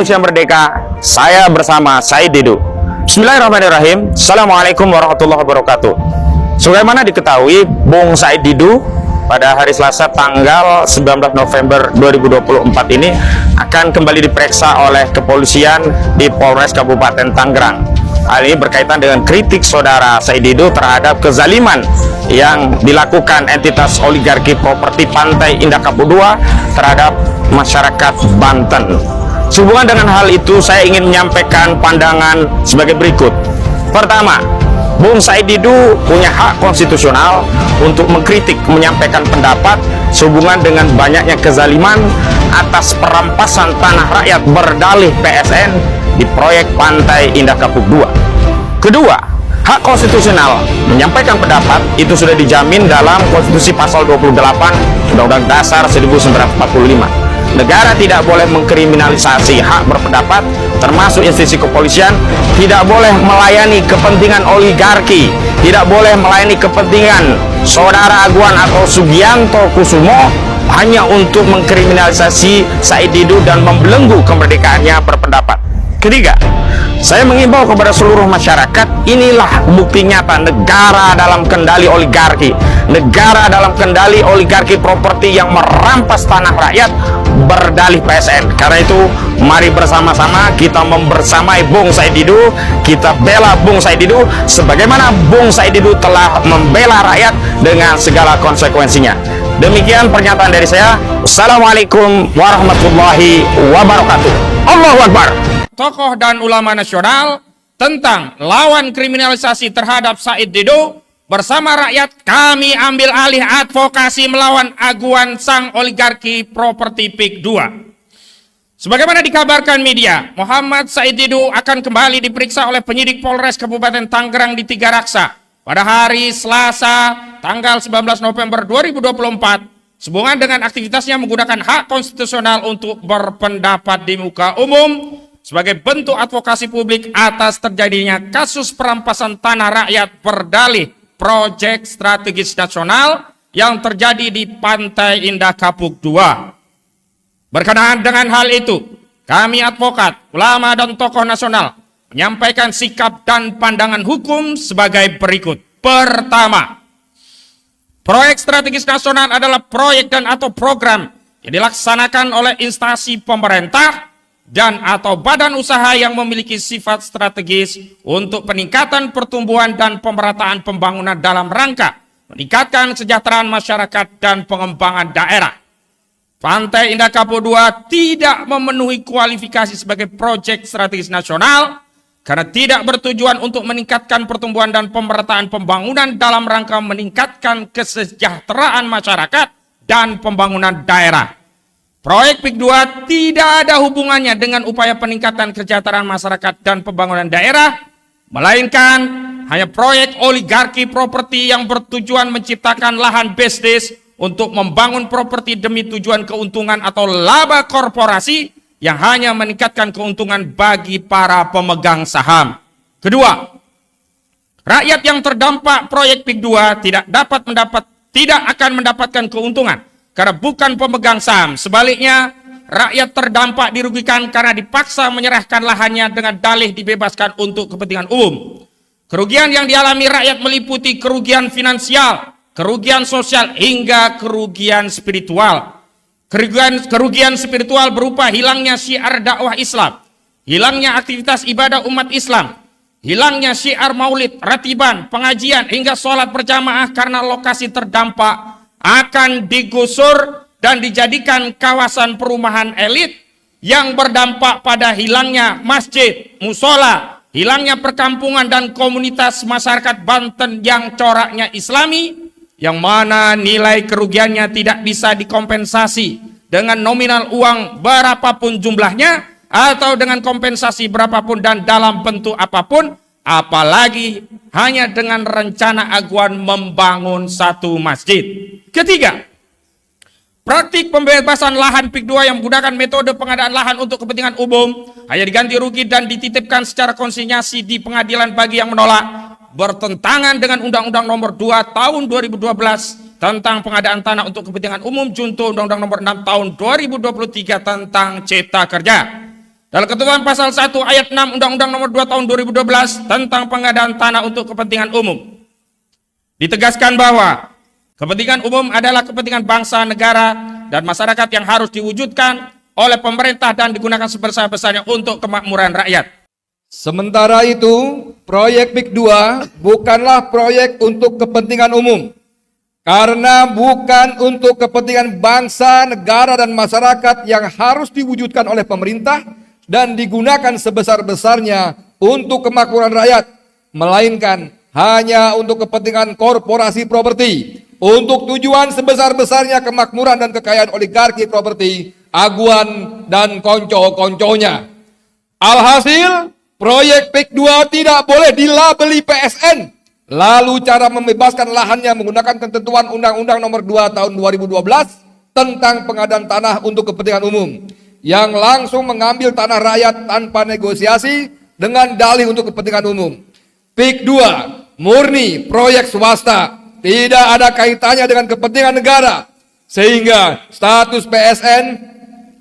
manusia merdeka, saya bersama Said Didu. Bismillahirrahmanirrahim. Assalamualaikum warahmatullahi wabarakatuh. Sebagaimana diketahui, Bung Said Didu pada hari Selasa tanggal 19 November 2024 ini akan kembali diperiksa oleh kepolisian di Polres Kabupaten Tangerang. Hal ini berkaitan dengan kritik saudara Said Didu terhadap kezaliman yang dilakukan entitas oligarki properti Pantai Indah Kapuk II terhadap masyarakat Banten. Sehubungan dengan hal itu, saya ingin menyampaikan pandangan sebagai berikut. Pertama, Bung Said Didu punya hak konstitusional untuk mengkritik, menyampaikan pendapat sehubungan dengan banyaknya kezaliman atas perampasan tanah rakyat berdalih PSN di proyek Pantai Indah Kapuk II. Kedua, hak konstitusional menyampaikan pendapat itu sudah dijamin dalam Konstitusi Pasal 28 Undang-Undang Dasar 1945. Negara tidak boleh mengkriminalisasi hak berpendapat, termasuk institusi kepolisian, tidak boleh melayani kepentingan oligarki, tidak boleh melayani kepentingan saudara Aguan atau Sugianto Kusumo hanya untuk mengkriminalisasi Said Didu dan membelenggu kemerdekaannya berpendapat. Ketiga, saya mengimbau kepada seluruh masyarakat, inilah bukti nyata negara dalam kendali oligarki, negara dalam kendali oligarki properti yang merampas tanah rakyat berdalih PSN. Karena itu, mari bersama-sama kita membersamai Bung Said Didu, kita bela Bung Said Didu sebagaimana Bung Said Didu telah membela rakyat dengan segala konsekuensinya. Demikian pernyataan dari saya. Assalamualaikum warahmatullahi wabarakatuh. Allahu Akbar. Tokoh dan ulama nasional tentang lawan kriminalisasi terhadap Said Didu, bersama rakyat kami ambil alih advokasi melawan aguan sang oligarki properti PIK II. Sebagaimana dikabarkan media, Muhammad Said Didu akan kembali diperiksa oleh penyidik Polres Kabupaten Tangerang di Tiga Raksa pada hari Selasa tanggal 19 November 2024 sehubungan dengan aktivitasnya menggunakan hak konstitusional untuk berpendapat di muka umum sebagai bentuk advokasi publik atas terjadinya kasus perampasan tanah rakyat berdalih proyek strategis nasional yang terjadi di Pantai Indah Kapuk II. Berkenaan dengan hal itu, kami advokat, ulama dan tokoh nasional menyampaikan sikap dan pandangan hukum sebagai berikut. Pertama, proyek strategis nasional adalah proyek dan atau program yang dilaksanakan oleh instansi pemerintah dan atau badan usaha yang memiliki sifat strategis untuk peningkatan pertumbuhan dan pemerataan pembangunan dalam rangka meningkatkan kesejahteraan masyarakat dan pengembangan daerah. Pantai Indah Kapuk II tidak memenuhi kualifikasi sebagai proyek strategis nasional karena tidak bertujuan untuk meningkatkan pertumbuhan dan pemerataan pembangunan dalam rangka meningkatkan kesejahteraan masyarakat dan pembangunan daerah. Proyek PIK II tidak ada hubungannya dengan upaya peningkatan kesejahteraan masyarakat dan pembangunan daerah, melainkan hanya proyek oligarki properti yang bertujuan menciptakan lahan bisnis untuk membangun properti demi tujuan keuntungan atau laba korporasi yang hanya meningkatkan keuntungan bagi para pemegang saham. Kedua, rakyat yang terdampak proyek PIK II tidak akan mendapatkan keuntungan karena bukan pemegang saham. Sebaliknya, rakyat terdampak dirugikan karena dipaksa menyerahkan lahannya dengan dalih dibebaskan untuk kepentingan umum. Kerugian yang dialami rakyat meliputi kerugian finansial, kerugian sosial, hingga kerugian spiritual. Kerugian spiritual berupa hilangnya syiar dakwah Islam, hilangnya aktivitas ibadah umat Islam, hilangnya syiar maulid, ratiban, pengajian, hingga sholat berjamaah karena lokasi terdampak akan digusur dan dijadikan kawasan perumahan elit yang berdampak pada hilangnya masjid, musola, hilangnya perkampungan dan komunitas masyarakat Banten yang coraknya Islami, yang mana nilai kerugiannya tidak bisa dikompensasi dengan nominal uang berapapun jumlahnya atau dengan kompensasi berapapun dan dalam bentuk apapun, apalagi hanya dengan rencana aguan membangun satu masjid. Ketiga, praktik pembebasan lahan PIK II yang menggunakan metode pengadaan lahan untuk kepentingan umum hanya diganti rugi dan dititipkan secara konsinyasi di pengadilan bagi yang menolak, bertentangan dengan Undang-Undang Nomor 2 Tahun 2012 tentang pengadaan tanah untuk kepentingan umum junto Undang-Undang Nomor 6 Tahun 2023 tentang Cipta Kerja. Dalam ketentuan pasal 1 ayat 6 Undang-Undang Nomor 2 Tahun 2012 tentang pengadaan tanah untuk kepentingan umum, ditegaskan bahwa kepentingan umum adalah kepentingan bangsa, negara, dan masyarakat yang harus diwujudkan oleh pemerintah dan digunakan sebesar-besarnya untuk kemakmuran rakyat. Sementara itu, proyek PIK 2 bukanlah proyek untuk kepentingan umum. Karena bukan untuk kepentingan bangsa, negara, dan masyarakat yang harus diwujudkan oleh pemerintah dan digunakan sebesar-besarnya untuk kemakmuran rakyat, melainkan hanya untuk kepentingan korporasi properti, untuk tujuan sebesar-besarnya kemakmuran dan kekayaan oligarki properti, aguan, dan konco-konconya. Alhasil, proyek PIK 2 tidak boleh dilabeli PSN. Lalu cara membebaskan lahannya menggunakan ketentuan Undang-Undang Nomor 2 Tahun 2012 tentang pengadaan tanah untuk kepentingan umum, yang langsung mengambil tanah rakyat tanpa negosiasi dengan dalih untuk kepentingan umum. PIK 2 murni proyek swasta, tidak ada kaitannya dengan kepentingan negara, sehingga status PSN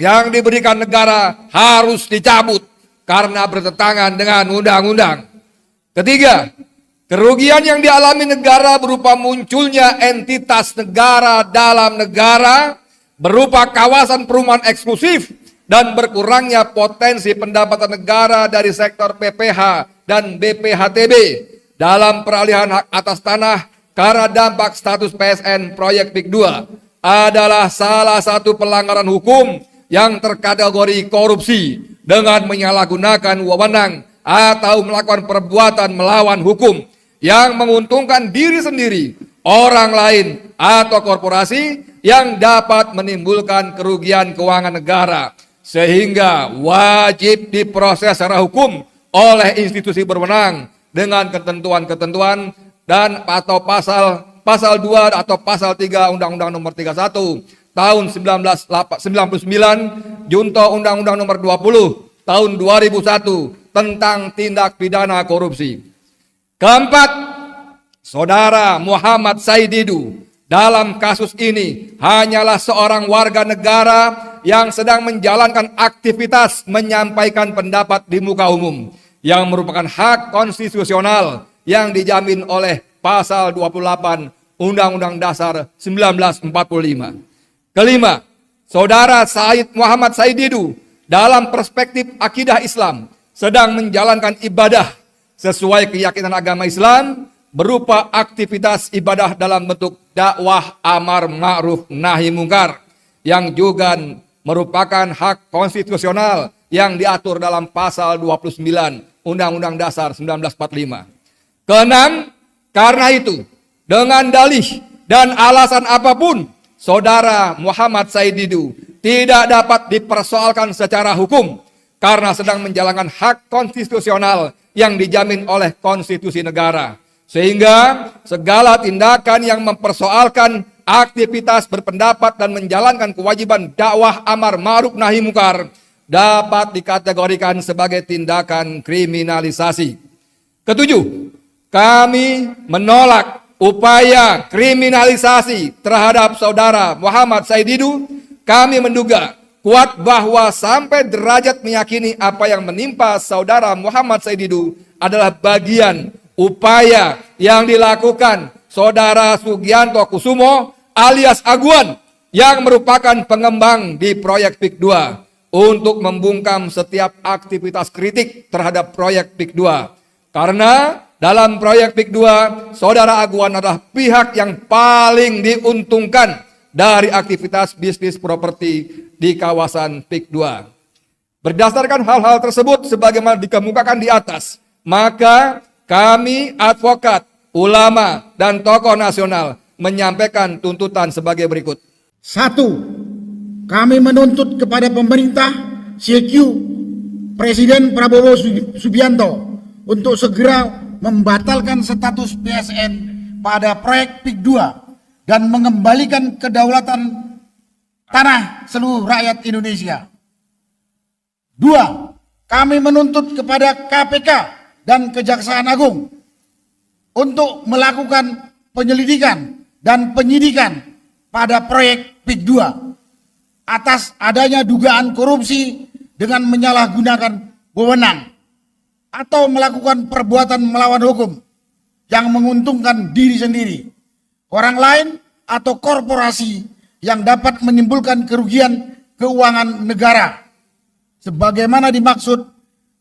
yang diberikan negara harus dicabut karena bertentangan dengan undang-undang. Ketiga, kerugian yang dialami negara berupa munculnya entitas negara dalam negara, berupa kawasan perumahan eksklusif, dan berkurangnya potensi pendapatan negara dari sektor PPH dan BPHTB dalam peralihan hak atas tanah karena dampak status PSN proyek PIK 2 adalah salah satu pelanggaran hukum yang terkategori korupsi dengan menyalahgunakan wewenang atau melakukan perbuatan melawan hukum yang menguntungkan diri sendiri, orang lain, atau korporasi yang dapat menimbulkan kerugian keuangan negara, sehingga wajib diproses secara hukum oleh institusi berwenang dengan ketentuan-ketentuan dan atau pasal 2 atau pasal 3 Undang-Undang Nomor 31 Tahun 1999 junto Undang-Undang Nomor 20 Tahun 2001 tentang tindak pidana korupsi. Keempat, Saudara Muhammad Said Didu dalam kasus ini hanyalah seorang warga negara yang sedang menjalankan aktivitas menyampaikan pendapat di muka umum yang merupakan hak konstitusional yang dijamin oleh pasal 28 Undang-Undang Dasar 1945. Kelima, Saudara Muhammad Said Didu dalam perspektif akidah Islam sedang menjalankan ibadah sesuai keyakinan agama Islam berupa aktivitas ibadah dalam bentuk dakwah amar ma'ruf nahi mungkar yang juga merupakan hak konstitusional yang diatur dalam pasal 29 Undang-Undang Dasar 1945. Keenam, karena itu dengan dalih dan alasan apapun Saudara Muhammad Said Didu tidak dapat dipersoalkan secara hukum karena sedang menjalankan hak konstitusional yang dijamin oleh konstitusi negara. Sehingga segala tindakan yang mempersoalkan aktivitas berpendapat dan menjalankan kewajiban dakwah amar ma'ruf nahi mungkar dapat dikategorikan sebagai tindakan kriminalisasi. Ketujuh, kami menolak upaya kriminalisasi terhadap Saudara Muhammad Said Didu. Kami menduga kuat bahwa sampai derajat meyakini apa yang menimpa Saudara Muhammad Said Didu adalah bagian upaya yang dilakukan Saudara Sugianto Kusumo alias Aguan yang merupakan pengembang di proyek PIK 2 untuk membungkam setiap aktivitas kritik terhadap proyek PIK 2. Karena dalam proyek PIK 2, Saudara Aguan adalah pihak yang paling diuntungkan dari aktivitas bisnis properti di kawasan PIK 2. Berdasarkan hal-hal tersebut sebagaimana dikemukakan di atas, maka kami advokat, ulama, dan tokoh nasional menyampaikan tuntutan sebagai berikut. 1. Kami menuntut kepada pemerintah CQ Presiden Prabowo Subianto untuk segera membatalkan status PSN pada proyek PIK 2 dan mengembalikan kedaulatan tanah seluruh rakyat Indonesia. 2. Kami menuntut kepada KPK dan Kejaksaan Agung untuk melakukan penyelidikan dan penyidikan pada proyek PIK 2 atas adanya dugaan korupsi dengan menyalahgunakan wewenang atau melakukan perbuatan melawan hukum yang menguntungkan diri sendiri, orang lain, atau korporasi yang dapat menimbulkan kerugian keuangan negara sebagaimana dimaksud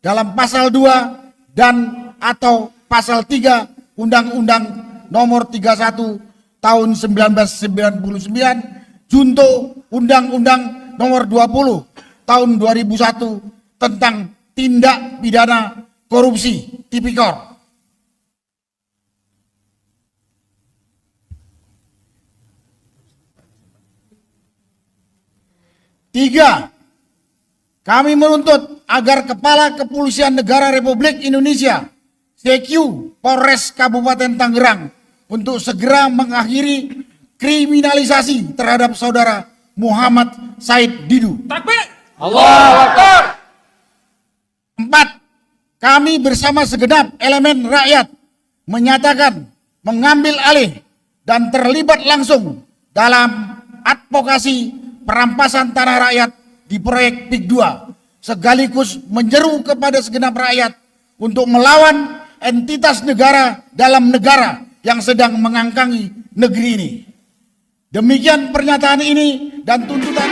dalam pasal 2 dan atau pasal 3 Undang-Undang Nomor 31 Tahun 1999 junto Undang-Undang Nomor 20 Tahun 2001 tentang tindak pidana korupsi tipikor. Tiga, kami menuntut agar Kepala Kepolisian Negara Republik Indonesia, CQ Polres Kabupaten Tangerang, untuk segera mengakhiri kriminalisasi terhadap saudara Muhammad Said Didu. Takbir. Allahu Akbar. 4. Kami bersama segenap elemen rakyat menyatakan mengambil alih dan terlibat langsung dalam advokasi perampasan tanah rakyat di proyek PIK 2, sekaligus menyeru kepada segenap rakyat untuk melawan entitas negara dalam negara yang sedang mengangkangi negeri ini. Demikian pernyataan ini dan tuntutan.